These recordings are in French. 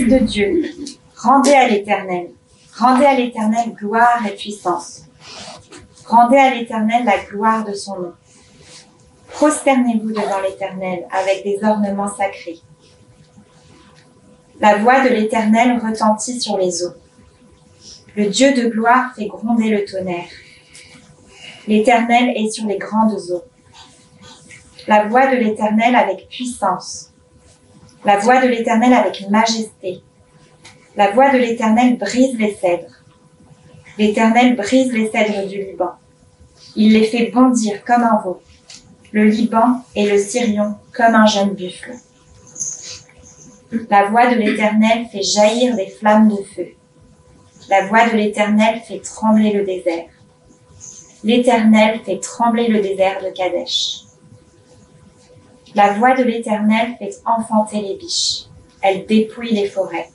peuple de Dieu, rendez à l'Éternel gloire et puissance. Rendez à l'Éternel la gloire de son nom. Prosternez-vous devant l'Éternel avec des ornements sacrés. La voix de l'Éternel retentit sur les eaux. Le Dieu de gloire fait gronder le tonnerre. L'Éternel est sur les grandes eaux. La voix de l'Éternel avec puissance. La voix de l'Éternel avec majesté. La voix de l'Éternel brise les cèdres. L'Éternel brise les cèdres du Liban. Il les fait bondir comme un veau. Le Liban et le Sirion comme un jeune buffle. La voix de l'Éternel fait jaillir des flammes de feu. La voix de l'Éternel fait trembler le désert. L'Éternel fait trembler le désert de Kadesh. La voix de l'Éternel fait enfanter les biches. Elle dépouille les forêts.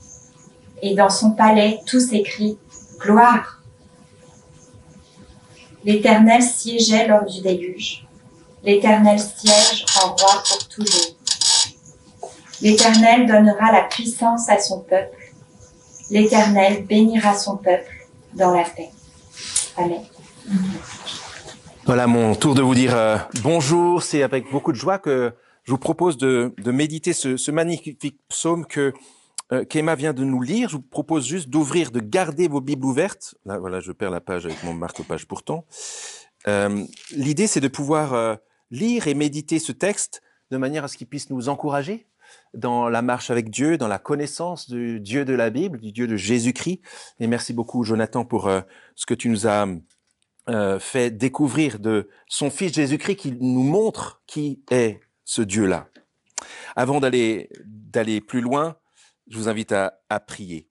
Et dans son palais, tous s'écrient « Gloire !» L'Éternel siégeait lors du déluge. L'Éternel siège en roi pour toujours. L'Éternel donnera la puissance à son peuple. L'Éternel bénira son peuple dans la paix. Amen. Voilà mon tour de vous dire bonjour. C'est avec beaucoup de joie que je vous propose de méditer ce magnifique psaume qu'Emma vient de nous lire. Je vous propose juste d'ouvrir, de garder vos Bibles ouvertes. Là, voilà, je perds la page avec mon marque-page pourtant. L'idée, c'est de pouvoir lire et méditer ce texte de manière à ce qu'il puisse nous encourager dans la marche avec Dieu, dans la connaissance du Dieu de la Bible, du Dieu de Jésus-Christ. Et merci beaucoup, Jonathan, pour ce que tu nous as fait découvrir de son Fils Jésus-Christ qui nous montre qui est ce Dieu-là. Avant d'aller plus loin, je vous invite à prier.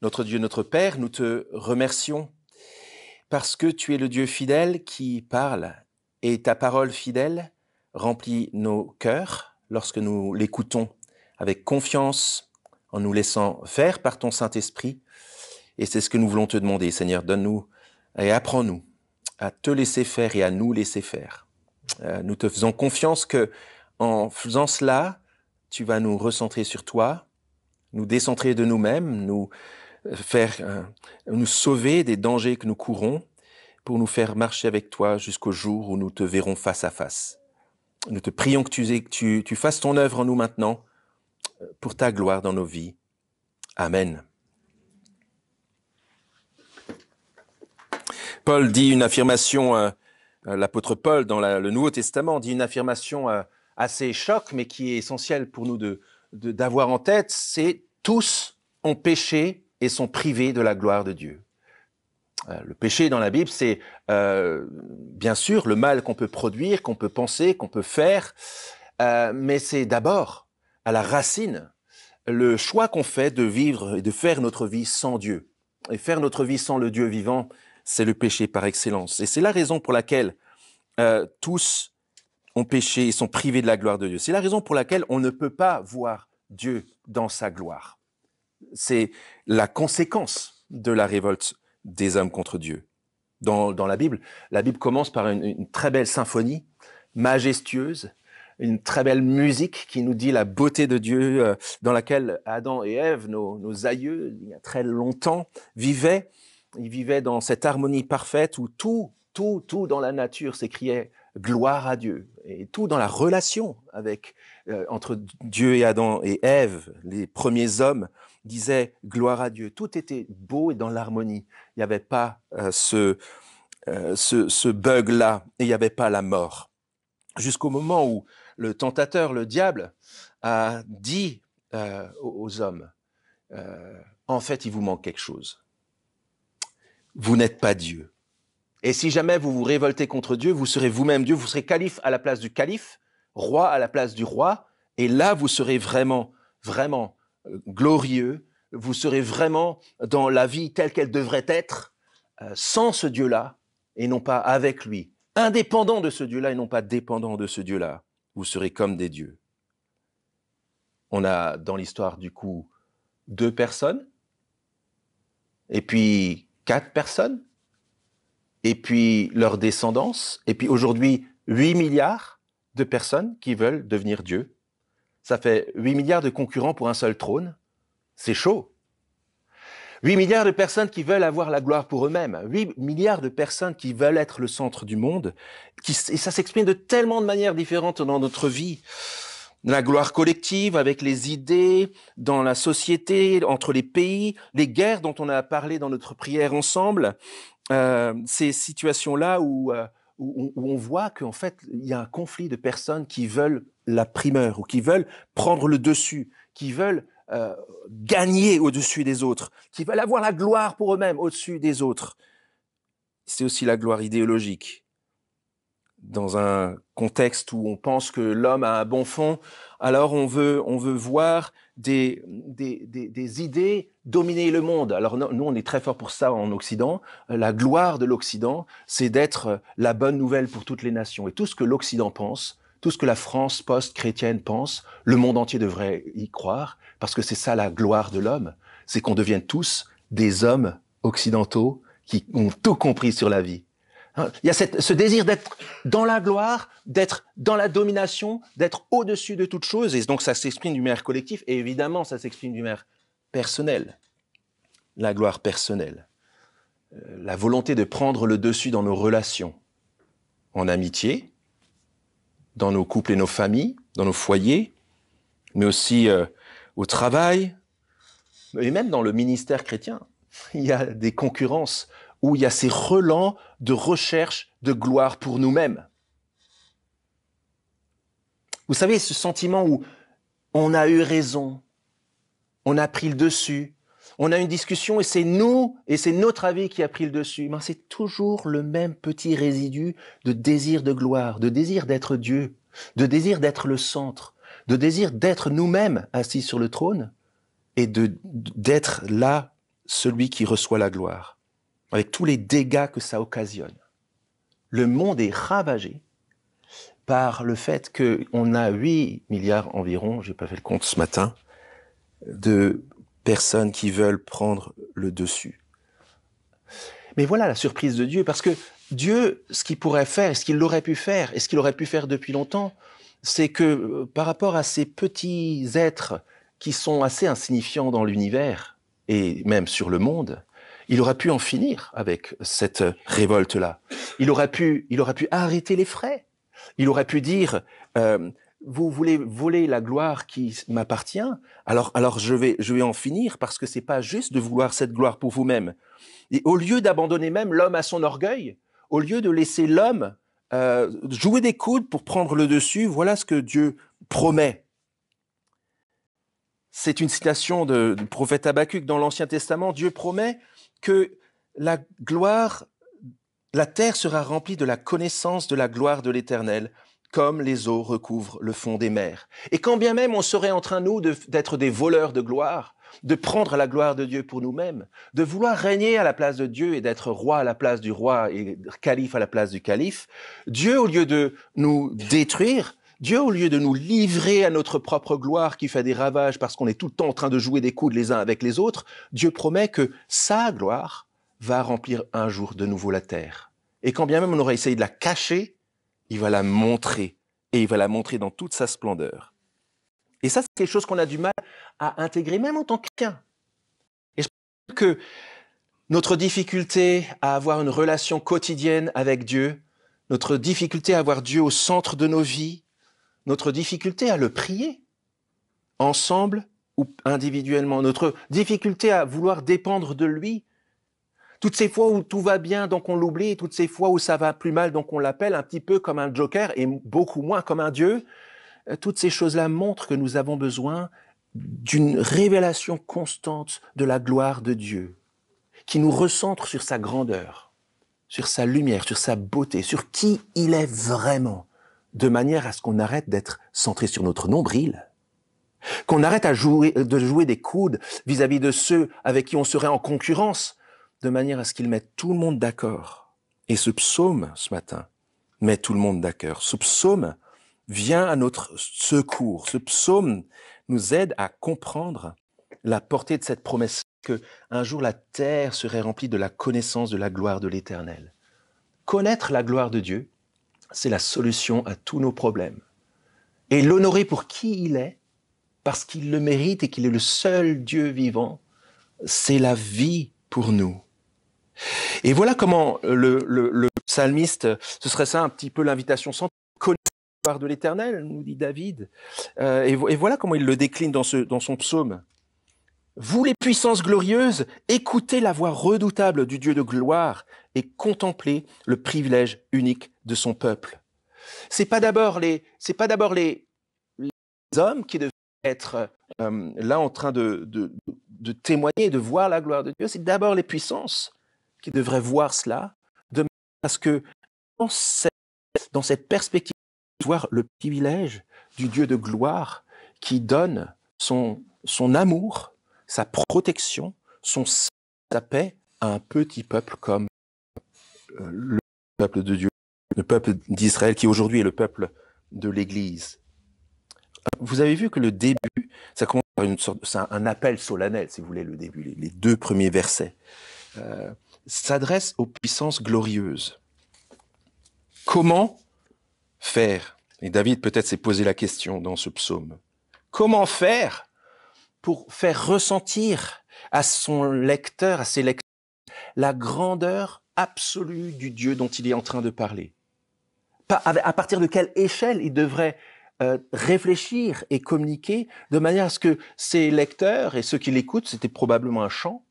Notre Dieu, notre Père, nous te remercions parce que tu es le Dieu fidèle qui parle et ta parole fidèle remplit nos cœurs lorsque nous l'écoutons avec confiance en nous laissant faire par ton Saint-Esprit. Et c'est ce que nous voulons te demander, Seigneur, donne-nous et apprends-nous à te laisser faire et à nous laisser faire. Nous te faisons confiance que en faisant cela, tu vas nous recentrer sur toi, nous décentrer de nous-mêmes, nous sauver des dangers que nous courons pour nous faire marcher avec toi jusqu'au jour où nous te verrons face à face. Nous te prions que tu fasses ton œuvre en nous maintenant pour ta gloire dans nos vies. Amen. Paul dit une affirmation, l'apôtre Paul dans le Nouveau Testament dit une affirmation assez choc, mais qui est essentielle pour nous d'avoir en tête, c'est « tous ont péché et sont privés de la gloire de Dieu ». Le péché dans la Bible, c'est bien sûr le mal qu'on peut produire, qu'on peut penser, qu'on peut faire, mais c'est d'abord à la racine le choix qu'on fait de vivre et de faire notre vie sans Dieu. Et faire notre vie sans le Dieu vivant, c'est le péché par excellence. Et c'est la raison pour laquelle tous ont péché et sont privés de la gloire de Dieu. C'est la raison pour laquelle on ne peut pas voir Dieu dans sa gloire. C'est la conséquence de la révolte des hommes contre Dieu. Dans la Bible commence par une très belle symphonie, majestueuse, une très belle musique qui nous dit la beauté de Dieu dans laquelle Adam et Ève, nos aïeux, il y a très longtemps, vivaient. Ils vivaient dans cette harmonie parfaite où tout dans la nature s'écriait gloire à Dieu. Et tout dans la relation entre Dieu et Adam et Ève, les premiers hommes, disait gloire à Dieu. Tout était beau et dans l'harmonie. Il n'y avait pas ce bug-là et il n'y avait pas la mort. Jusqu'au moment où le tentateur, le diable, a dit aux hommes, en fait, il vous manque quelque chose. Vous n'êtes pas Dieu. Et si jamais vous vous révoltez contre Dieu, vous serez vous-même Dieu, vous serez calife à la place du calife, roi à la place du roi, et là, vous serez vraiment, vraiment glorieux, vous serez vraiment dans la vie telle qu'elle devrait être, sans ce Dieu-là, et non pas avec lui. Indépendant de ce Dieu-là et non pas dépendant de ce Dieu-là, vous serez comme des dieux. On a dans l'histoire du coup 2 personnes, et puis 4 personnes, et puis leur descendance, et puis aujourd'hui 8 milliards de personnes qui veulent devenir Dieu. Ça fait 8 milliards de concurrents pour un seul trône. C'est chaud. 8 milliards de personnes qui veulent avoir la gloire pour eux-mêmes. 8 milliards de personnes qui veulent être le centre du monde. Et ça s'exprime de tellement de manières différentes dans notre vie. La gloire collective, avec les idées, dans la société, entre les pays, les guerres dont on a parlé dans notre prière ensemble. Ces situations-là où on voit qu'en fait, il y a un conflit de personnes qui veulent la primeur ou qui veulent prendre le dessus, qui veulent gagner au-dessus des autres, qui veulent avoir la gloire pour eux-mêmes au-dessus des autres. C'est aussi la gloire idéologique. Dans un contexte où on pense que l'homme a un bon fond, alors on veut voir des idées dominer le monde. Alors nous, on est très fort pour ça en Occident. La gloire de l'Occident, c'est d'être la bonne nouvelle pour toutes les nations. Et tout ce que l'Occident pense, tout ce que la France post-chrétienne pense, le monde entier devrait y croire, parce que c'est ça la gloire de l'homme, c'est qu'on devienne tous des hommes occidentaux qui ont tout compris sur la vie. Il y a ce désir d'être dans la gloire, d'être dans la domination, d'être au-dessus de toute chose. Et donc, ça s'exprime d'une manière collective. Et évidemment, ça s'exprime d'une manière personnelle. La gloire personnelle. La volonté de prendre le dessus dans nos relations. En amitié, dans nos couples et nos familles, dans nos foyers, mais aussi au travail, et même dans le ministère chrétien. Il y a des concurrences où il y a ces relents de recherche de gloire pour nous-mêmes. Vous savez, ce sentiment où on a eu raison, on a pris le dessus, on a une discussion et c'est nous, et c'est notre avis qui a pris le dessus. Mais c'est toujours le même petit résidu de désir de gloire, de désir d'être Dieu, de désir d'être le centre, de désir d'être nous-mêmes assis sur le trône et d'être là celui qui reçoit la gloire. Avec tous les dégâts que ça occasionne. Le monde est ravagé par le fait qu'on a 8 milliards environ, j'ai pas fait le compte ce matin, de personnes qui veulent prendre le dessus. Mais voilà la surprise de Dieu, parce que Dieu, ce qu'il pourrait faire, ce qu'il aurait pu faire, et ce qu'il aurait pu faire depuis longtemps, c'est que par rapport à ces petits êtres qui sont assez insignifiants dans l'univers, et même sur le monde, il aurait pu en finir avec cette révolte-là. Il aurait pu arrêter les frais. Il aurait pu dire vous voulez voler la gloire qui m'appartient, alors je vais en finir parce que c'est pas juste de vouloir cette gloire pour vous-même. Et au lieu d'abandonner même l'homme à son orgueil, au lieu de laisser l'homme jouer des coudes pour prendre le dessus, voilà ce que Dieu promet. C'est une citation du prophète Habakkuk dans l'Ancien Testament. Dieu promet que la gloire, la terre sera remplie de la connaissance de la gloire de l'Éternel, comme les eaux recouvrent le fond des mers. Et quand bien même on serait en train, nous, d'être des voleurs de gloire, de prendre la gloire de Dieu pour nous-mêmes, de vouloir régner à la place de Dieu et d'être roi à la place du roi et calife à la place du calife, Dieu, au lieu de nous détruire, Dieu, au lieu de nous livrer à notre propre gloire qui fait des ravages parce qu'on est tout le temps en train de jouer des coudes les uns avec les autres, Dieu promet que sa gloire va remplir un jour de nouveau la terre. Et quand bien même on aurait essayé de la cacher, il va la montrer. Et il va la montrer dans toute sa splendeur. Et ça, c'est quelque chose qu'on a du mal à intégrer, même en tant que chrétien. Et je pense que notre difficulté à avoir une relation quotidienne avec Dieu, notre difficulté à avoir Dieu au centre de nos vies, notre difficulté à le prier, ensemble ou individuellement, notre difficulté à vouloir dépendre de lui, toutes ces fois où tout va bien, donc on l'oublie, toutes ces fois où ça va plus mal, donc on l'appelle un petit peu comme un joker et beaucoup moins comme un Dieu, toutes ces choses-là montrent que nous avons besoin d'une révélation constante de la gloire de Dieu, qui nous recentre sur sa grandeur, sur sa lumière, sur sa beauté, sur qui il est vraiment, de manière à ce qu'on arrête d'être centré sur notre nombril, qu'on arrête de jouer des coudes vis-à-vis de ceux avec qui on serait en concurrence, de manière à ce qu'il mette tout le monde d'accord. Et ce psaume, ce matin, met tout le monde d'accord. Ce psaume vient à notre secours. Ce psaume nous aide à comprendre la portée de cette promesse que un jour la terre serait remplie de la connaissance de la gloire de l'Éternel. Connaître la gloire de Dieu, c'est la solution à tous nos problèmes. Et l'honorer pour qui il est, parce qu'il le mérite et qu'il est le seul Dieu vivant. C'est la vie pour nous. Et voilà comment le psalmiste, ce serait ça un petit peu l'invitation centrale, connaître la gloire de l'Éternel, nous dit David. Et voilà comment il le décline dans son psaume. Vous les puissances glorieuses, écoutez la voix redoutable du Dieu de gloire et contemplez le privilège unique de son peuple. C'est pas d'abord les hommes qui devraient être là en train de témoigner, de voir la gloire de Dieu. C'est d'abord les puissances qui devraient voir cela, de manière à ce que dans cette perspective, voir le privilège du Dieu de gloire qui donne son amour, sa protection, sa paix à un petit peuple comme le peuple de Dieu, le peuple d'Israël qui aujourd'hui est le peuple de l'Église. Vous avez vu que le début, ça commence par c'est un appel solennel, si vous voulez, le début, les 2 premiers versets, s'adresse aux puissances glorieuses. Comment faire? Et David peut-être s'est posé la question dans ce psaume. Comment faire pour faire ressentir à son lecteur, à ses lecteurs, la grandeur absolue du Dieu dont il est en train de parler? À partir de quelle échelle il devrait réfléchir et communiquer de manière à ce que ses lecteurs et ceux qui l'écoutent, c'était probablement un chant,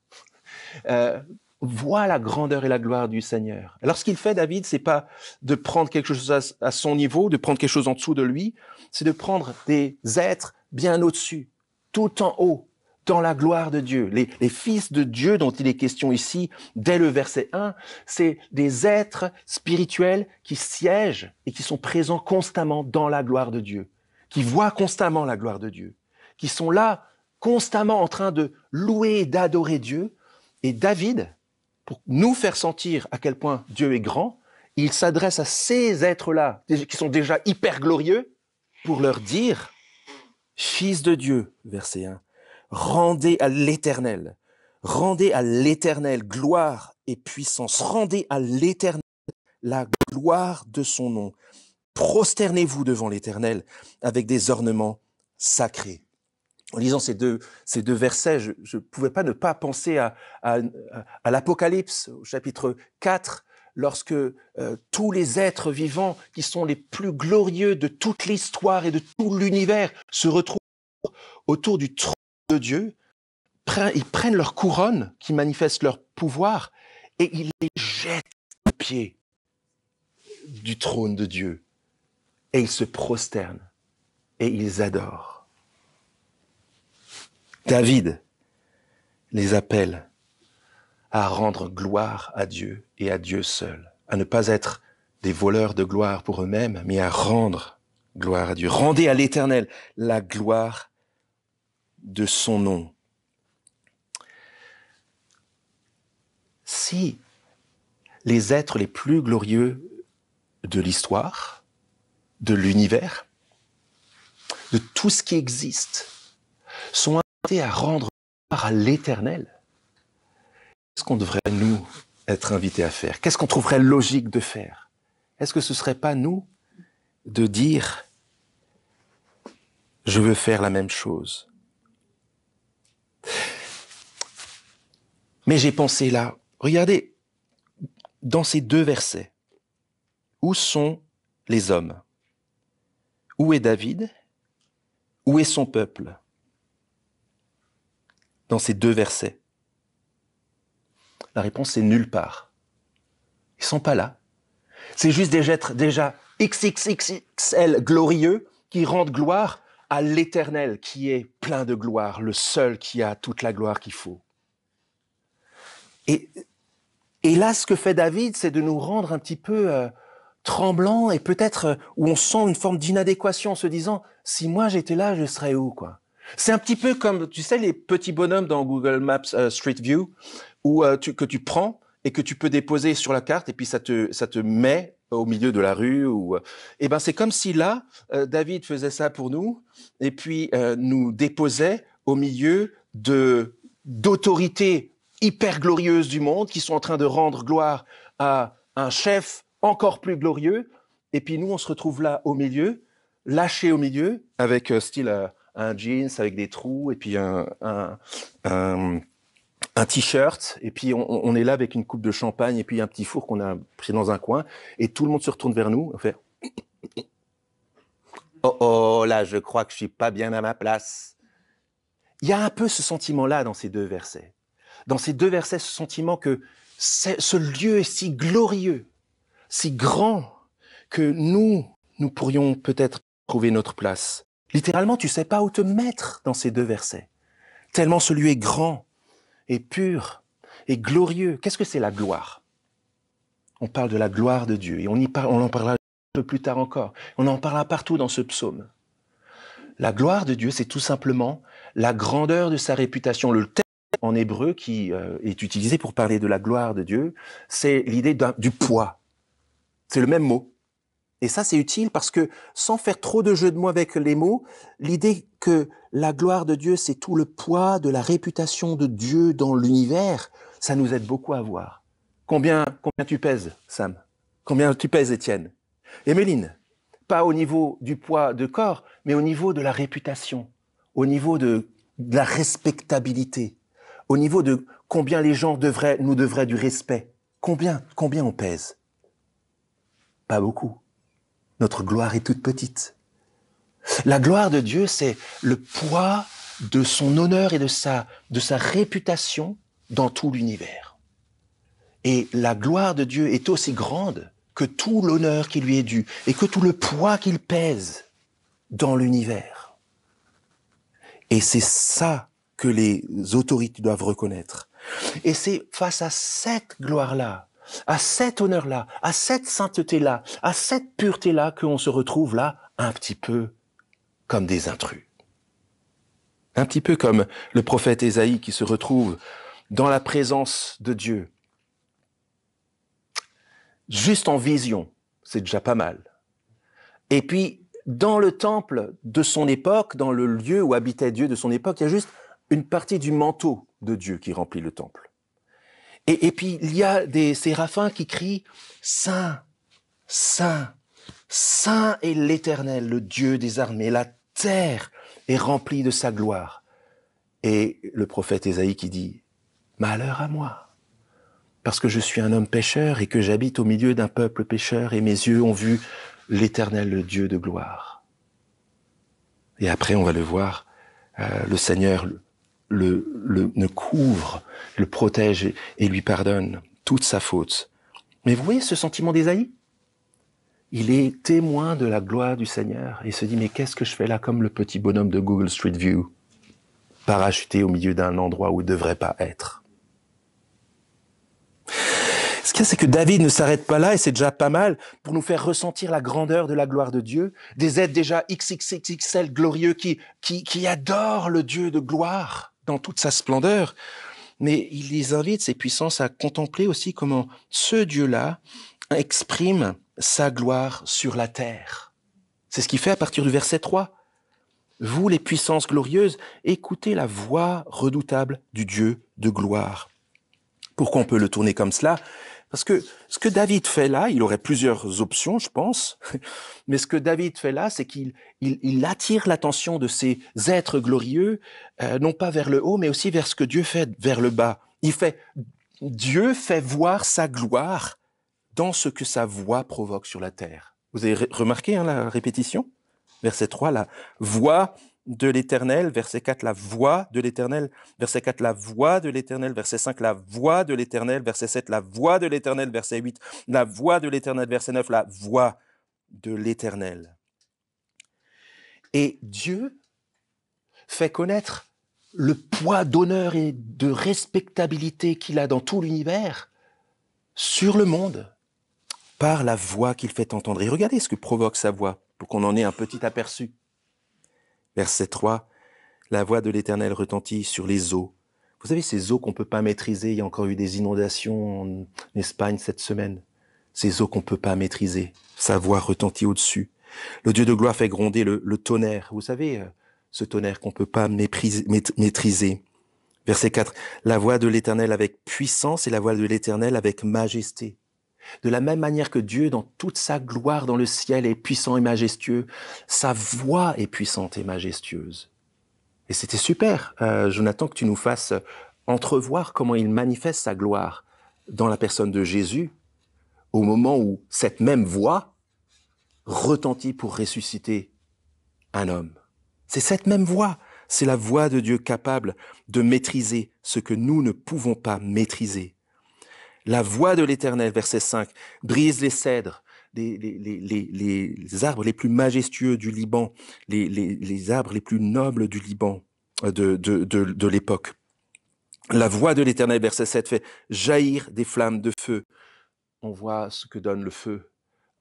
voient la grandeur et la gloire du Seigneur. Alors ce qu'il fait, David, c'est pas de prendre quelque chose à son niveau, de prendre quelque chose en dessous de lui, c'est de prendre des êtres bien au-dessus, tout en haut, dans la gloire de Dieu. Les fils de Dieu dont il est question ici, dès le verset 1, c'est des êtres spirituels qui siègent et qui sont présents constamment dans la gloire de Dieu, qui voient constamment la gloire de Dieu, qui sont là constamment en train de louer et d'adorer Dieu. Et David, pour nous faire sentir à quel point Dieu est grand, il s'adresse à ces êtres-là, qui sont déjà hyper glorieux, pour leur dire, fils de Dieu, verset 1, rendez à l'Éternel gloire et puissance, rendez à l'Éternel la gloire de son nom. Prosternez-vous devant l'Éternel avec des ornements sacrés. En lisant ces deux versets, je ne pouvais pas ne pas penser à l'Apocalypse, au chapitre 4, lorsque tous les êtres vivants qui sont les plus glorieux de toute l'histoire et de tout l'univers se retrouvent autour du trône de Dieu. Ils prennent leur couronne qui manifeste leur pouvoir et ils les jettent aux pieds du trône de Dieu. Et ils se prosternent et ils adorent. David les appelle à rendre gloire à Dieu et à Dieu seul, à ne pas être des voleurs de gloire pour eux-mêmes, mais à rendre gloire à Dieu. Rendez à l'Éternel la gloire de son nom. Si les êtres les plus glorieux de l'histoire, de l'univers, de tout ce qui existe, sont invités à rendre gloire à l'Éternel, qu'est-ce qu'on devrait, nous, être invités à faire? Qu'est-ce qu'on trouverait logique de faire? Est-ce que ce ne serait pas nous de dire « Je veux faire la même chose ». Mais j'ai pensé là, regardez, dans ces 2 versets, où sont les hommes? Où est David? Où est son peuple? Dans ces 2 versets. La réponse est nulle part. Ils ne sont pas là. C'est juste des êtres déjà XXXL glorieux qui rendent gloire à l'Éternel qui est plein de gloire, le seul qui a toute la gloire qu'il faut. Et là, ce que fait David, c'est de nous rendre un petit peu tremblants et peut-être où on sent une forme d'inadéquation en se disant « Si moi j'étais là, je serais où ?» quoi. C'est un petit peu comme, tu sais, les petits bonhommes dans Google Maps Street View que tu prends et que tu peux déposer sur la carte et puis ça te met au milieu de la rue. Et ben c'est comme si là, David faisait ça pour nous et puis nous déposait au milieu d'autorités hyper glorieuses du monde qui sont en train de rendre gloire à un chef encore plus glorieux. Et puis nous, on se retrouve là au milieu, lâchés au milieu, avec style jeans avec des trous et puis un t-shirt, et puis on est là avec une coupe de champagne et puis un petit four qu'on a pris dans un coin, et tout le monde se retourne vers nous, on fait « Oh oh, là, je crois que je suis pas bien à ma place ». Il y a un peu ce sentiment-là dans ces deux versets. Dans ces deux versets, ce sentiment que ce lieu est si glorieux, si grand, que nous pourrions peut-être trouver notre place. Littéralement, tu sais pas où te mettre dans ces deux versets. Tellement ce lieu est grand, et pur, et glorieux. Qu'est-ce que c'est la gloire? On parle de la gloire de Dieu, et on en parlera un peu plus tard encore. On en parlera partout dans ce psaume. La gloire de Dieu, c'est tout simplement la grandeur de sa réputation. Le terme en hébreu qui est utilisé pour parler de la gloire de Dieu, c'est l'idée du poids. C'est le même mot. Et ça, c'est utile parce que, sans faire trop de jeu de mots avec les mots, l'idée que la gloire de Dieu, c'est tout le poids de la réputation de Dieu dans l'univers, ça nous aide beaucoup à voir. Combien tu pèses, Sam? Combien tu pèses, Étienne? Et Méline? Pas au niveau du poids de corps, mais au niveau de la réputation, au niveau de la respectabilité, au niveau de combien les gens nous devraient du respect. Combien on pèse? Pas beaucoup. Notre gloire est toute petite. La gloire de Dieu, c'est le poids de son honneur et de sa réputation dans tout l'univers. Et la gloire de Dieu est aussi grande que tout l'honneur qui lui est dû et que tout le poids qu'il pèse dans l'univers. Et c'est ça que les autorités doivent reconnaître. Et c'est face à cette gloire-là, à cet honneur-là, à cette sainteté-là, à cette pureté-là qu'on se retrouve là un petit peu comme des intrus. Un petit peu comme le prophète Ésaïe qui se retrouve dans la présence de Dieu. Juste en vision, c'est déjà pas mal. Et puis, dans le temple de son époque, dans le lieu où habitait Dieu de son époque, il y a juste une partie du manteau de Dieu qui remplit le temple. Et puis, il y a des séraphins qui crient « Saint, Saint, Saint est l'Éternel, le Dieu des armées, la terre est remplie de sa gloire. » Et le prophète Ésaïe qui dit « Malheur à moi, parce que je suis un homme pécheur et que j'habite au milieu d'un peuple pécheur et mes yeux ont vu l'Éternel, le Dieu de gloire. » Et après, on va le voir, le Seigneur le couvre, le protège et lui pardonne toute sa faute. Mais vous voyez ce sentiment d'Ésaïe? Il est témoin de la gloire du Seigneur et se dit, mais qu'est-ce que je fais là comme le petit bonhomme de Google Street View, parachuté au milieu d'un endroit où il ne devrait pas être. Ce qu'il y a, c'est que David ne s'arrête pas là, et c'est déjà pas mal, pour nous faire ressentir la grandeur de la gloire de Dieu, des êtres déjà XXXL glorieux qui adorent le Dieu de gloire dans toute sa splendeur. Mais il les invite, ces puissances, à contempler aussi comment ce Dieu-là exprime sa gloire sur la terre. C'est ce qu'il fait à partir du verset 3. Vous, les puissances glorieuses, écoutez la voix redoutable du Dieu de gloire. Pourquoi on peut le tourner comme cela? Parce que ce que David fait là, il aurait plusieurs options, je pense, mais ce que David fait là, c'est qu'il attire l'attention de ces êtres glorieux, non pas vers le haut, mais aussi vers ce que Dieu fait vers le bas. Dieu fait voir sa gloire dans ce que sa voix provoque sur la terre. Vous avez remarqué la répétition? Verset 3, la voix de l'Éternel. Verset 4, la voix de l'Éternel. Verset 4, la voix de l'Éternel. Verset 5, la voix de l'Éternel. Verset 7, la voix de l'Éternel. Verset 8, la voix de l'Éternel. Verset 9, la voix de l'Éternel. Et Dieu fait connaître le poids d'honneur et de respectabilité qu'il a dans tout l'univers sur le monde par la voix qu'il fait entendre. Et regardez ce que provoque sa voix pour qu'on en ait un petit aperçu. Verset 3, la voix de l'Éternel retentit sur les eaux. Vous savez, ces eaux qu'on ne peut pas maîtriser, il y a encore eu des inondations en Espagne cette semaine. Ces eaux qu'on ne peut pas maîtriser, sa voix retentit au-dessus. Le Dieu de gloire fait gronder le tonnerre. Vous savez, ce tonnerre qu'on ne peut pas maîtriser. Verset 4, la voix de l'Éternel avec puissance et la voix de l'Éternel avec majesté. De la même manière que Dieu, dans toute sa gloire dans le ciel, est puissant et majestueux, sa voix est puissante et majestueuse. Et c'était super, Jonathan, que tu nous fasses entrevoir comment il manifeste sa gloire dans la personne de Jésus, au moment où cette même voix retentit pour ressusciter un homme. C'est cette même voix, c'est la voix de Dieu capable de maîtriser ce que nous ne pouvons pas maîtriser. La voix de l'Éternel, verset 5, brise les cèdres, les arbres les plus majestueux du Liban, les arbres les plus nobles du Liban de l'époque. La voix de l'Éternel, verset 7, fait jaillir des flammes de feu. On voit ce que donne le feu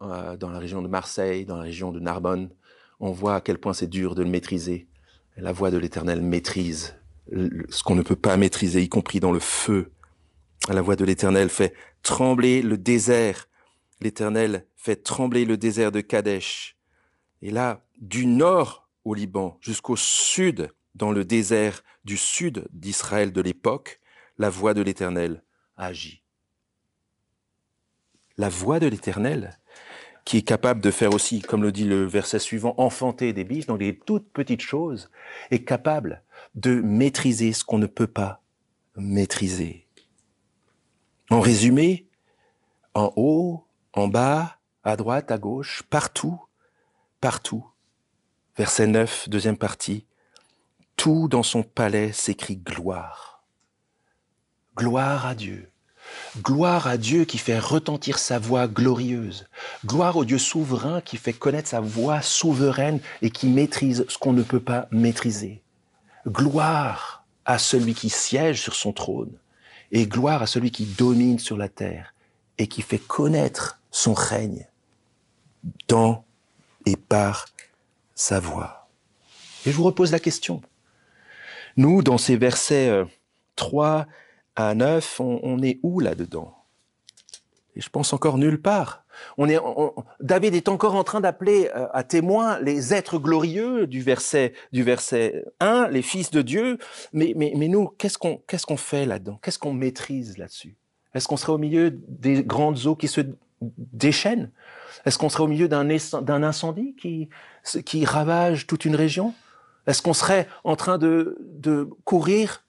dans la région de Marseille, dans la région de Narbonne. On voit à quel point c'est dur de le maîtriser. La voix de l'Éternel maîtrise ce qu'on ne peut pas maîtriser, y compris dans le feu. La voix de l'Éternel fait trembler le désert. L'Éternel fait trembler le désert de Kadesh. Et là, du nord au Liban jusqu'au sud, dans le désert du sud d'Israël de l'époque, la voix de l'Éternel agit. La voix de l'Éternel, qui est capable de faire aussi, comme le dit le verset suivant, enfanter des biches, donc des toutes petites choses, est capable de maîtriser ce qu'on ne peut pas maîtriser. En résumé, en haut, en bas, à droite, à gauche, partout, verset 9, deuxième partie, tout dans son palais s'écrie gloire. Gloire à Dieu. Gloire à Dieu qui fait retentir sa voix glorieuse. Gloire au Dieu souverain qui fait connaître sa voix souveraine et qui maîtrise ce qu'on ne peut pas maîtriser. Gloire à celui qui siège sur son trône et gloire à celui qui domine sur la terre et qui fait connaître son règne dans et par sa voix. Et je vous repose la question. Nous, dans ces versets 3 à 9, on est où là-dedans? Et je pense encore nulle part. David est encore en train d'appeler à témoin les êtres glorieux du verset 1, les fils de Dieu. Mais nous, qu'est-ce qu'on fait là-dedans? Qu'est-ce qu'on maîtrise là-dessus? Est-ce qu'on serait au milieu des grandes eaux qui se déchaînent? Est-ce qu'on serait au milieu d'un incendie qui ravage toute une région? Est-ce qu'on serait en train de courir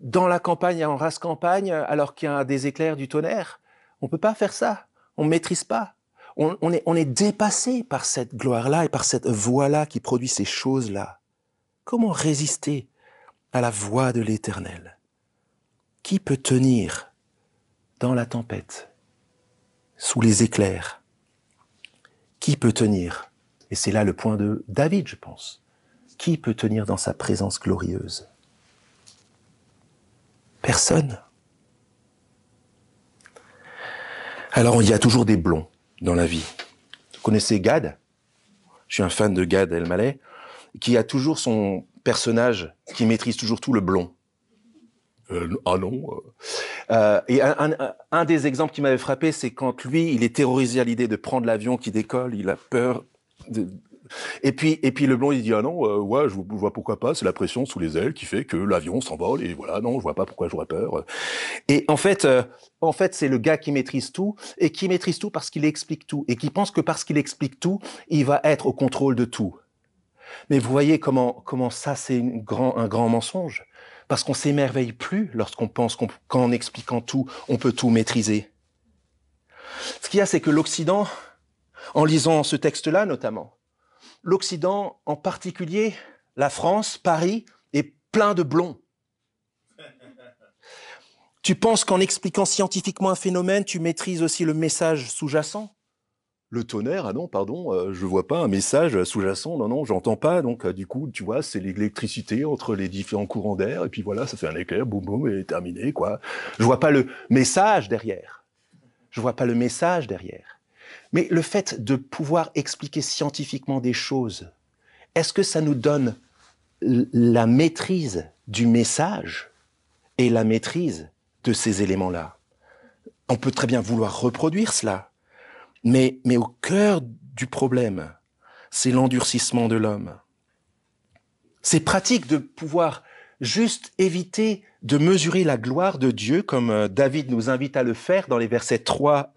dans la campagne, en race campagne, alors qu'il y a des éclairs, du tonnerre? On peut pas faire ça. On maîtrise pas. On est dépassé par cette gloire-là et par cette voix-là qui produit ces choses-là. Comment résister à la voix de l'Éternel? Qui peut tenir dans la tempête, sous les éclairs? Qui peut tenir? Et c'est là le point de David, je pense. Qui peut tenir dans sa présence glorieuse? Personne. Alors, il y a toujours des blonds dans la vie. Vous connaissez Gad? Je suis un fan de Gad Elmaleh, qui a toujours son personnage qui maîtrise toujours tout, le blond. Ah non. Et un des exemples qui m'avait frappé, c'est quand lui, il est terrorisé à l'idée de prendre l'avion qui décolle, il a peur. Et puis le blond, il dit ah non, ouais, je vois pourquoi pas, c'est la pression sous les ailes qui fait que l'avion s'envole et voilà, non, je vois pas pourquoi j'aurais peur. Et en fait, c'est le gars qui maîtrise tout et qui maîtrise tout parce qu'il explique tout et qui pense que parce qu'il explique tout, il va être au contrôle de tout. Mais vous voyez comment ça, c'est un grand mensonge. Parce qu'on s'émerveille plus lorsqu'on pense qu'en expliquant tout, on peut tout maîtriser. Ce qu'il y a, c'est que l'Occident, en lisant ce texte-là notamment, l'Occident, en particulier la France, Paris, est plein de blonds. Tu penses qu'en expliquant scientifiquement un phénomène, tu maîtrises aussi le message sous-jacent? Le tonnerre, ah non, pardon, je vois pas un message sous-jacent, non, j'entends pas, donc du coup, tu vois, c'est l'électricité entre les différents courants d'air, et puis voilà, ça fait un éclair, boum boum, et terminé, quoi. Je vois pas le message derrière. Mais le fait de pouvoir expliquer scientifiquement des choses, est-ce que ça nous donne la maîtrise du message et la maîtrise de ces éléments-là? On peut très bien vouloir reproduire cela. Mais au cœur du problème, c'est l'endurcissement de l'homme. C'est pratique de pouvoir juste éviter de mesurer la gloire de Dieu, comme David nous invite à le faire dans les versets 3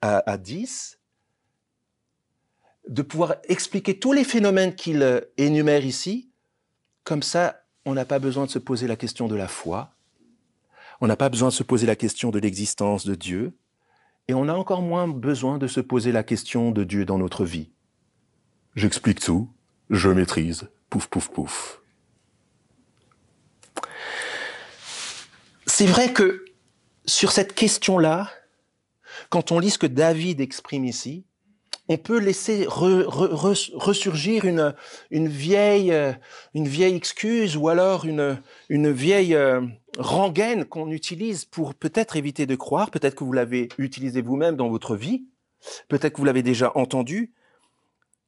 à 10, de pouvoir expliquer tous les phénomènes qu'il énumère ici, comme ça, on n'a pas besoin de se poser la question de la foi, on n'a pas besoin de se poser la question de l'existence de Dieu, et on a encore moins besoin de se poser la question de Dieu dans notre vie. J'explique tout, je maîtrise, pouf, pouf, pouf. C'est vrai que sur cette question-là, quand on lit ce que David exprime ici, on peut laisser ressurgir une vieille excuse ou alors une vieille rengaine qu'on utilise pour peut-être éviter de croire, peut-être que vous l'avez utilisé vous-même dans votre vie, peut-être que vous l'avez déjà entendu,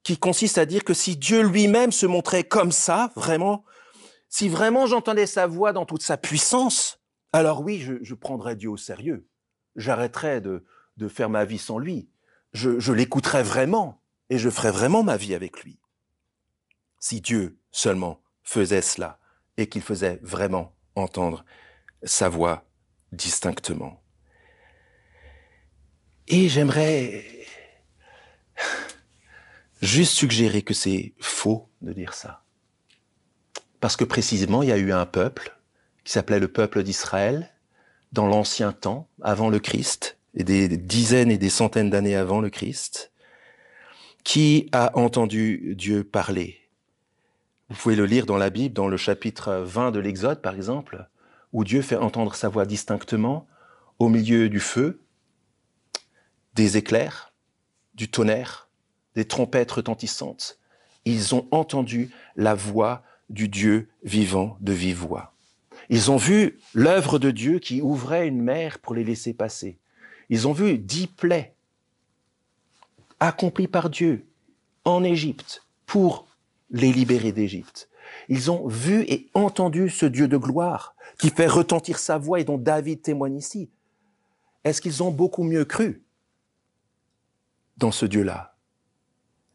qui consiste à dire que si Dieu lui-même se montrait comme ça, vraiment, si vraiment j'entendais sa voix dans toute sa puissance, alors oui, je prendrais Dieu au sérieux. J'arrêterais de faire ma vie sans lui. Je l'écouterais vraiment et je ferais vraiment ma vie avec lui. Si Dieu seulement faisait cela et qu'il faisait vraiment entendre sa voix distinctement. Et j'aimerais juste suggérer que c'est faux de dire ça. Parce que précisément, il y a eu un peuple qui s'appelait le peuple d'Israël dans l'ancien temps, avant le Christ, et des dizaines et des centaines d'années avant le Christ, qui a entendu Dieu parler. Vous pouvez le lire dans la Bible, dans le chapitre 20 de l'Exode, par exemple, où Dieu fait entendre sa voix distinctement au milieu du feu, des éclairs, du tonnerre, des trompettes retentissantes. Ils ont entendu la voix du Dieu vivant de vive voix. Ils ont vu l'œuvre de Dieu qui ouvrait une mer pour les laisser passer. Ils ont vu 10 plaies accomplies par Dieu en Égypte pour les libérer d'Égypte. Ils ont vu et entendu ce Dieu de gloire qui fait retentir sa voix et dont David témoigne ici. Est-ce qu'ils ont beaucoup mieux cru dans ce Dieu-là?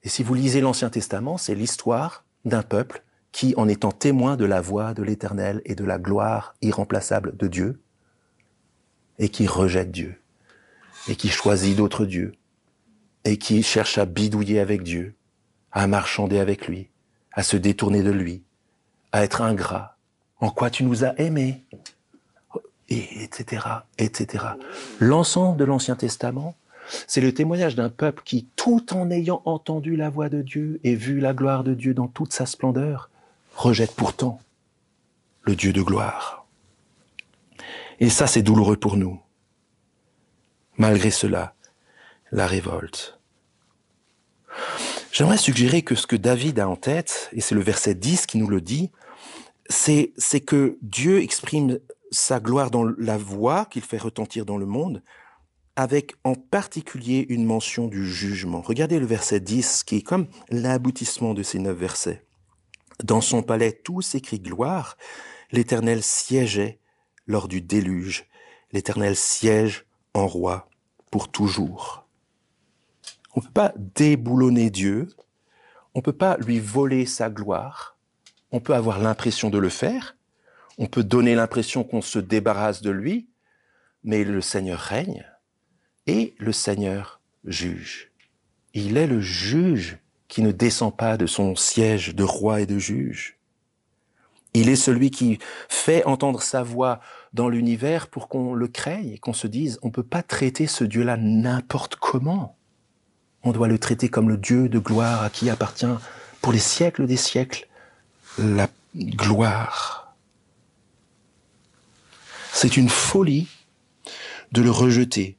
Et si vous lisez l'Ancien Testament, c'est l'histoire d'un peuple qui, en étant témoin de la voix de l'Éternel et de la gloire irremplaçable de Dieu, et qui rejette Dieu, et qui choisit d'autres dieux, et qui cherche à bidouiller avec Dieu, à marchander avec lui, à se détourner de lui, à être ingrat. En quoi tu nous as aimés, et etc., etc. L'ensemble de l'Ancien Testament, c'est le témoignage d'un peuple qui, tout en ayant entendu la voix de Dieu et vu la gloire de Dieu dans toute sa splendeur, rejette pourtant le Dieu de gloire. Et ça, c'est douloureux pour nous. Malgré cela, la révolte. J'aimerais suggérer que ce que David a en tête, et c'est le verset 10 qui nous le dit, c'est que Dieu exprime sa gloire dans la voix qu'il fait retentir dans le monde, avec en particulier une mention du jugement. Regardez le verset 10, qui est comme l'aboutissement de ces 9 versets. Dans son palais, tout s'écrit gloire. L'Éternel siégeait lors du déluge. L'Éternel siège en roi pour toujours. On ne peut pas déboulonner Dieu. On ne peut pas lui voler sa gloire. On peut avoir l'impression de le faire. On peut donner l'impression qu'on se débarrasse de lui. Mais le Seigneur règne et le Seigneur juge. Il est le juge qui ne descend pas de son siège de roi et de juge. Il est celui qui fait entendre sa voix dans l'univers pour qu'on le craigne et qu'on se dise, on ne peut pas traiter ce Dieu-là n'importe comment. On doit le traiter comme le Dieu de gloire à qui appartient pour les siècles des siècles la gloire. C'est une folie de le rejeter.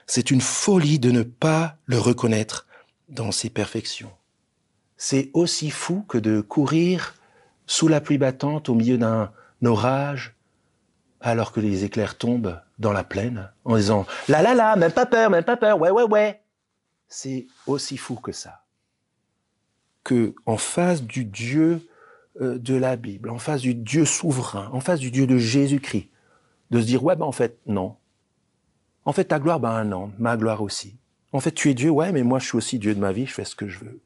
C'est une folie de ne pas le reconnaître dans ses perfections. C'est aussi fou que de courir sous la pluie battante au milieu d'un orage alors que les éclairs tombent dans la plaine en disant « la la la, même pas peur, ouais ouais ouais ». C'est aussi fou que ça. Que en face du Dieu de la Bible, en face du Dieu souverain, en face du Dieu de Jésus-Christ, de se dire « ouais, en fait, non. En fait, ta gloire, non, ma gloire aussi. En fait, tu es Dieu, ouais, mais moi, je suis aussi Dieu de ma vie, je fais ce que je veux. »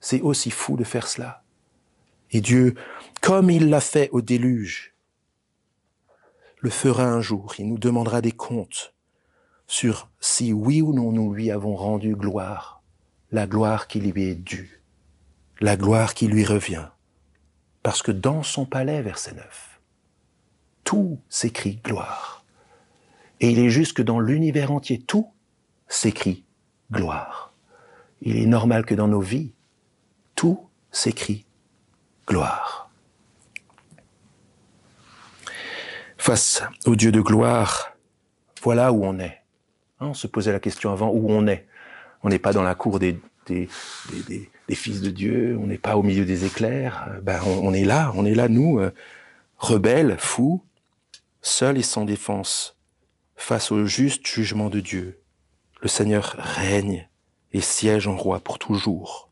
C'est aussi fou de faire cela. Et Dieu, comme il l'a fait au déluge, le fera un jour. Il nous demandera des comptes sur si oui ou non nous lui avons rendu gloire, la gloire qui lui est due, la gloire qui lui revient. Parce que dans son palais, verset 9, tout s'écrit gloire. Et il est juste que dans l'univers entier, tout s'écrit gloire. Il est normal que dans nos vies, tout s'écrit gloire. Face au Dieu de gloire, voilà où on est. On se posait la question avant, où on est. On n'est pas dans la cour des fils de Dieu, on n'est pas au milieu des éclairs. On est là, nous, rebelles, fous, seuls et sans défense, face au juste jugement de Dieu. Le Seigneur règne et siège en roi pour toujours.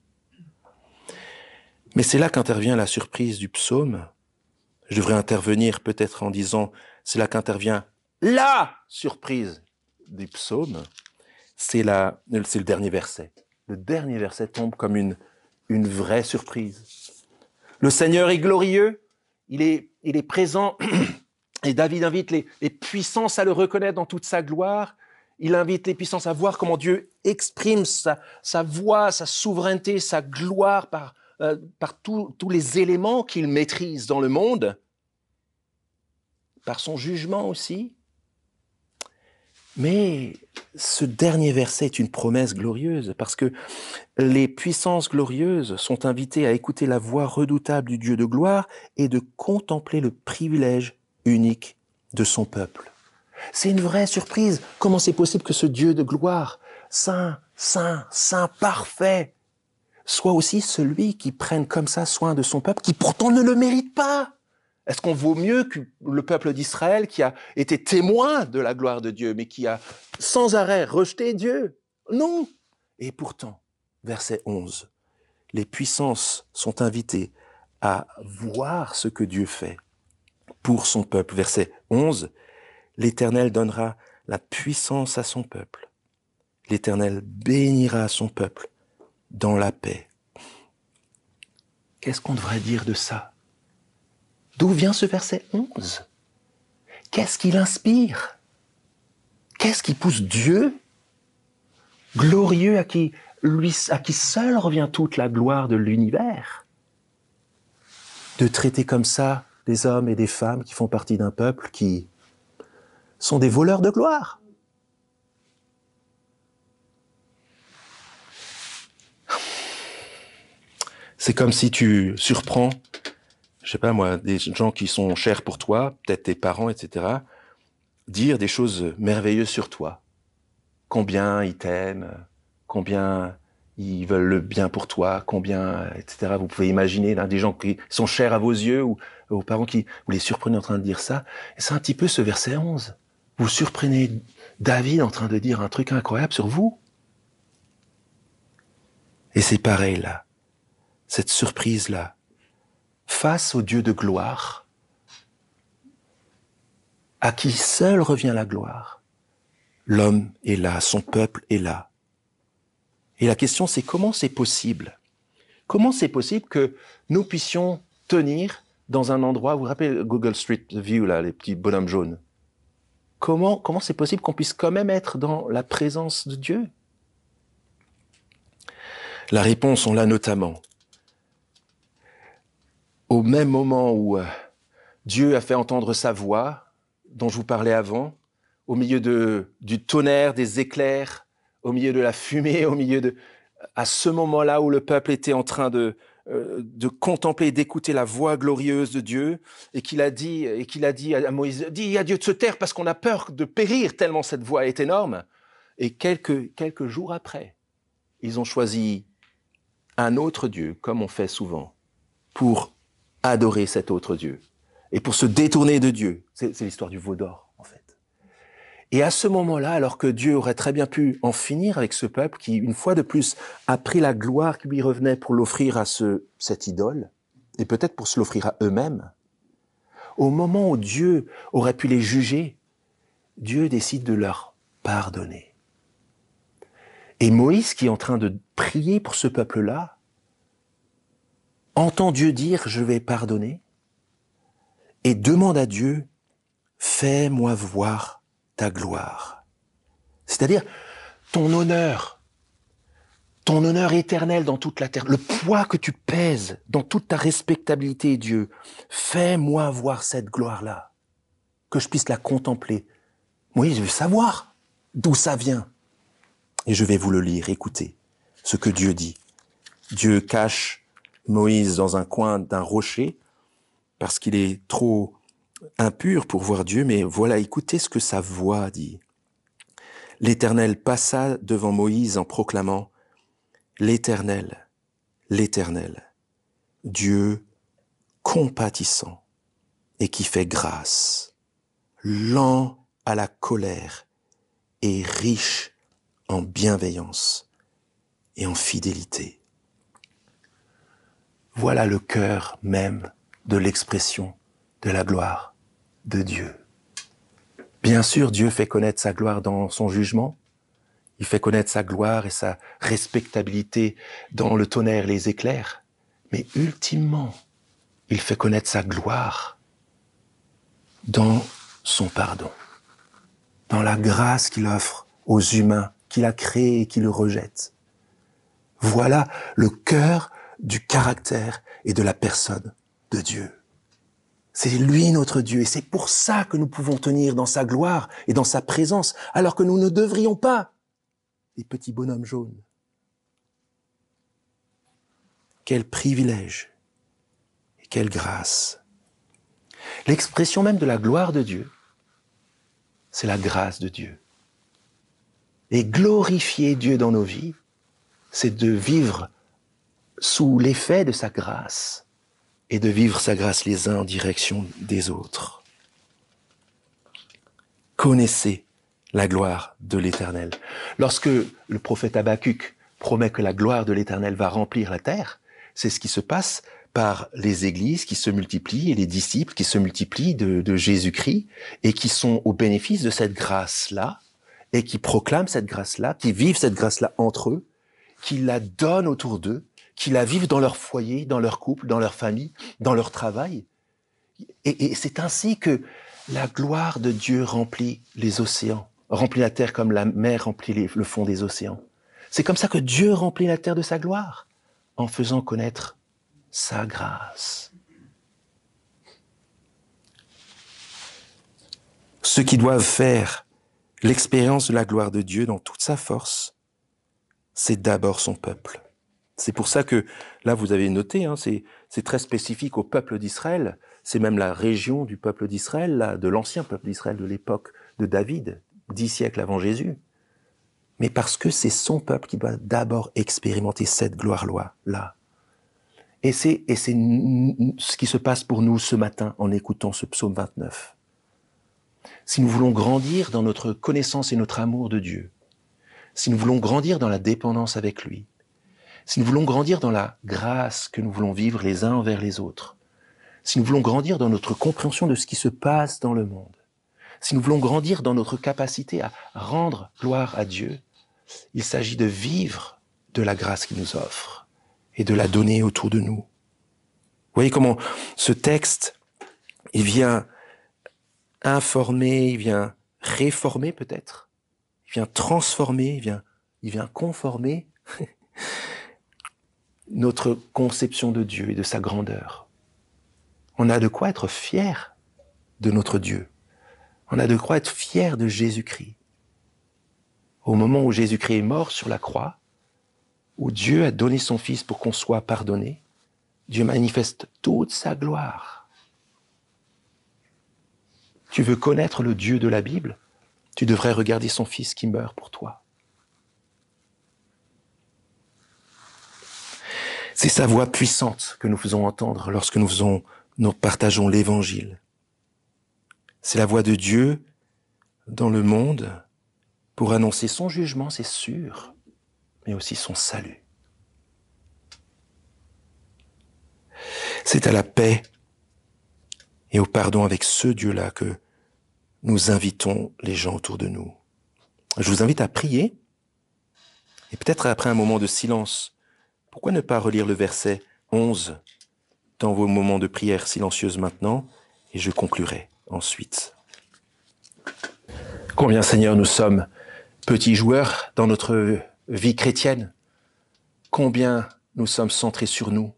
Mais c'est là qu'intervient la surprise du psaume. Je devrais intervenir peut-être en disant, c'est là qu'intervient la surprise du psaume. C'est le dernier verset. Le dernier verset tombe comme une vraie surprise. Le Seigneur est glorieux, il est présent, et David invite les puissances à le reconnaître dans toute sa gloire. Il invite les puissances à voir comment Dieu exprime sa voix, sa souveraineté, sa gloire par tous les éléments qu'il maîtrise dans le monde, par son jugement aussi. Mais ce dernier verset est une promesse glorieuse, parce que les puissances glorieuses sont invitées à écouter la voix redoutable du Dieu de gloire et de contempler le privilège unique de son peuple. C'est une vraie surprise. Comment c'est possible que ce Dieu de gloire, saint, saint, saint, parfait, soit aussi celui qui prenne comme ça soin de son peuple, qui pourtant ne le mérite pas? Est-ce qu'on vaut mieux que le peuple d'Israël qui a été témoin de la gloire de Dieu, mais qui a sans arrêt rejeté Dieu? Non. Et pourtant, verset 11, les puissances sont invitées à voir ce que Dieu fait pour son peuple. Verset 11, l'Éternel donnera la puissance à son peuple. L'Éternel bénira son peuple dans la paix. Qu'est-ce qu'on devrait dire de ça? D'où vient ce verset 11? Qu'est-ce qui l'inspire? Qu'est-ce qui pousse Dieu, glorieux à qui seul revient toute la gloire de l'univers, de traiter comme ça des hommes et des femmes qui font partie d'un peuple qui sont des voleurs de gloire? C'est comme si tu surprends, je sais pas moi, des gens qui sont chers pour toi, peut-être tes parents, etc., dire des choses merveilleuses sur toi. Combien ils t'aiment, combien ils veulent le bien pour toi, combien, etc. Vous pouvez imaginer des gens qui sont chers à vos yeux ou aux parents qui vous les surprenez en train de dire ça. Et c'est un petit peu ce verset 11. Vous surprenez David en train de dire un truc incroyable sur vous. Et c'est pareil là. Cette surprise-là, face au Dieu de gloire, à qui seul revient la gloire, l'homme est là, son peuple est là. Et la question, c'est comment c'est possible? Comment c'est possible que nous puissions tenir dans un endroit, vous vous rappelez Google Street View, là, les petits bonhommes jaunes? Comment c'est possible qu'on puisse quand même être dans la présence de Dieu? La réponse, on l'a notamment. Au même moment où Dieu a fait entendre sa voix, dont je vous parlais avant, au milieu du tonnerre, des éclairs, au milieu de la fumée, à ce moment-là où le peuple était en train de contempler, d'écouter la voix glorieuse de Dieu, et qu'il a dit à Moïse, dis à Dieu de se taire parce qu'on a peur de périr tellement cette voix est énorme. Et quelques jours après, ils ont choisi un autre Dieu, comme on fait souvent, pour adorer cet autre Dieu et pour se détourner de Dieu. C'est l'histoire du veau d'or, en fait. Et à ce moment-là, alors que Dieu aurait très bien pu en finir avec ce peuple qui, une fois de plus, a pris la gloire qui lui revenait pour l'offrir à cette idole, et peut-être pour se l'offrir à eux-mêmes, au moment où Dieu aurait pu les juger, Dieu décide de leur pardonner. Et Moïse, qui est en train de prier pour ce peuple-là, entend Dieu dire « je vais pardonner » et demande à Dieu « fais-moi voir ta gloire ». C'est-à-dire ton honneur, ton honneur éternel dans toute la terre, le poids que tu pèses dans toute ta respectabilité, Dieu, fais-moi voir cette gloire-là, que je puisse la contempler. Oui, je veux savoir d'où ça vient. Et je vais vous le lire, écoutez ce que Dieu dit. Dieu cache Moïse dans un coin d'un rocher parce qu'il est trop impur pour voir Dieu, mais voilà, écoutez ce que sa voix dit. L'Éternel passa devant Moïse en proclamant « L'Éternel, l'Éternel, Dieu compatissant et qui fait grâce, lent à la colère et riche en bienveillance et en fidélité. » Voilà le cœur même de l'expression de la gloire de Dieu. Bien sûr, Dieu fait connaître sa gloire dans son jugement. Il fait connaître sa gloire et sa respectabilité dans le tonnerre et les éclairs. Mais ultimement, il fait connaître sa gloire dans son pardon, dans la grâce qu'il offre aux humains qu'il a créés et qui le rejettent. Voilà le cœur du caractère et de la personne de Dieu. C'est lui notre Dieu et c'est pour ça que nous pouvons tenir dans sa gloire et dans sa présence alors que nous ne devrions pas. Les petits bonhommes jaunes. Quel privilège et quelle grâce. L'expression même de la gloire de Dieu, c'est la grâce de Dieu. Et glorifier Dieu dans nos vies, c'est de vivre sous l'effet de sa grâce et de vivre sa grâce les uns en direction des autres. Connaissez la gloire de l'Éternel. Lorsque le prophète Habakkuk promet que la gloire de l'Éternel va remplir la terre, c'est ce qui se passe par les églises qui se multiplient et les disciples qui se multiplient de Jésus-Christ et qui sont au bénéfice de cette grâce-là et qui proclament cette grâce-là, qui vivent cette grâce-là entre eux, qui la donnent autour d'eux, qui la vivent dans leur foyer, dans leur couple, dans leur famille, dans leur travail. Et c'est ainsi que la gloire de Dieu remplit les océans, remplit la terre comme la mer remplit le fond des océans. C'est comme ça que Dieu remplit la terre de sa gloire, en faisant connaître sa grâce. Ceux qui doivent faire l'expérience de la gloire de Dieu dans toute sa force, c'est d'abord son peuple. C'est pour ça que, là vous avez noté, c'est très spécifique au peuple d'Israël, c'est même la région du peuple d'Israël, là, de l'ancien peuple d'Israël de l'époque de David, 10 siècles avant Jésus. Mais parce que c'est son peuple qui doit d'abord expérimenter cette gloire-là. Et c'est ce qui se passe pour nous ce matin en écoutant ce psaume 29. Si nous voulons grandir dans notre connaissance et notre amour de Dieu, si nous voulons grandir dans la dépendance avec lui, si nous voulons grandir dans la grâce que nous voulons vivre les uns envers les autres, si nous voulons grandir dans notre compréhension de ce qui se passe dans le monde, si nous voulons grandir dans notre capacité à rendre gloire à Dieu, il s'agit de vivre de la grâce qu'il nous offre et de la donner autour de nous. Vous voyez comment ce texte, il vient informer, il vient réformer peut-être, il vient transformer, il vient conformer notre conception de Dieu et de sa grandeur. On a de quoi être fier de notre Dieu. On a de quoi être fier de Jésus-Christ. Au moment où Jésus-Christ est mort sur la croix, où Dieu a donné son Fils pour qu'on soit pardonné, Dieu manifeste toute sa gloire. Tu veux connaître le Dieu de la Bible? Tu devrais regarder son Fils qui meurt pour toi. C'est sa voix puissante que nous faisons entendre lorsque nous partageons l'Évangile. C'est la voix de Dieu dans le monde pour annoncer son jugement, c'est sûr, mais aussi son salut. C'est à la paix et au pardon avec ce Dieu-là que nous invitons les gens autour de nous. Je vous invite à prier et peut-être après un moment de silence, pourquoi ne pas relire le verset 11 dans vos moments de prière silencieuse maintenant et je conclurai ensuite. Combien, Seigneur, nous sommes petits joueurs dans notre vie chrétienne. combien nous sommes centrés sur nous,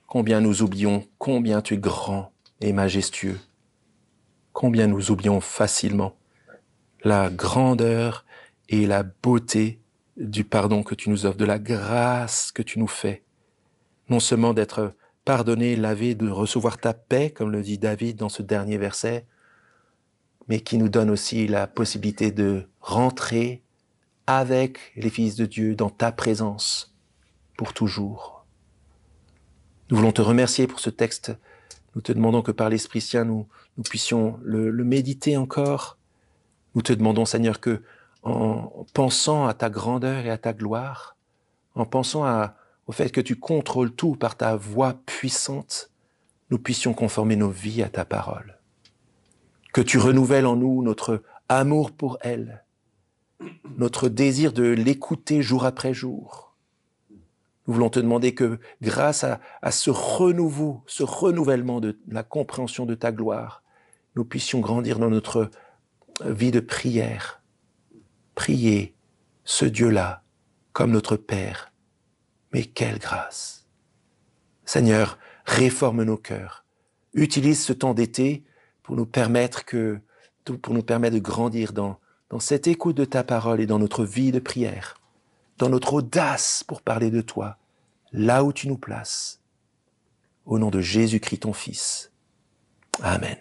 combien nous oublions combien tu es grand et majestueux, combien nous oublions facilement la grandeur et la beauté du pardon que tu nous offres, de la grâce que tu nous fais, non seulement d'être pardonné, lavé, de recevoir ta paix, comme le dit David dans ce dernier verset, mais qui nous donne aussi la possibilité de rentrer avec les fils de Dieu dans ta présence pour toujours. Nous voulons te remercier pour ce texte. Nous te demandons que par l'Esprit Saint, nous puissions le méditer encore. Nous te demandons, Seigneur, que en pensant à ta grandeur et à ta gloire, en pensant au fait que tu contrôles tout par ta voix puissante, nous puissions conformer nos vies à ta parole. Que tu renouvelles en nous notre amour pour elle, notre désir de l'écouter jour après jour. Nous voulons te demander que grâce à ce renouveau, ce renouvellement de la compréhension de ta gloire, nous puissions grandir dans notre vie de prière. Prier ce Dieu-là comme notre Père. Mais quelle grâce! Seigneur, réforme nos cœurs. Utilise ce temps d'été pour nous permettre de grandir dans cette écoute de ta parole et dans notre vie de prière, dans notre audace pour parler de toi, là où tu nous places. Au nom de Jésus-Christ, ton Fils. Amen.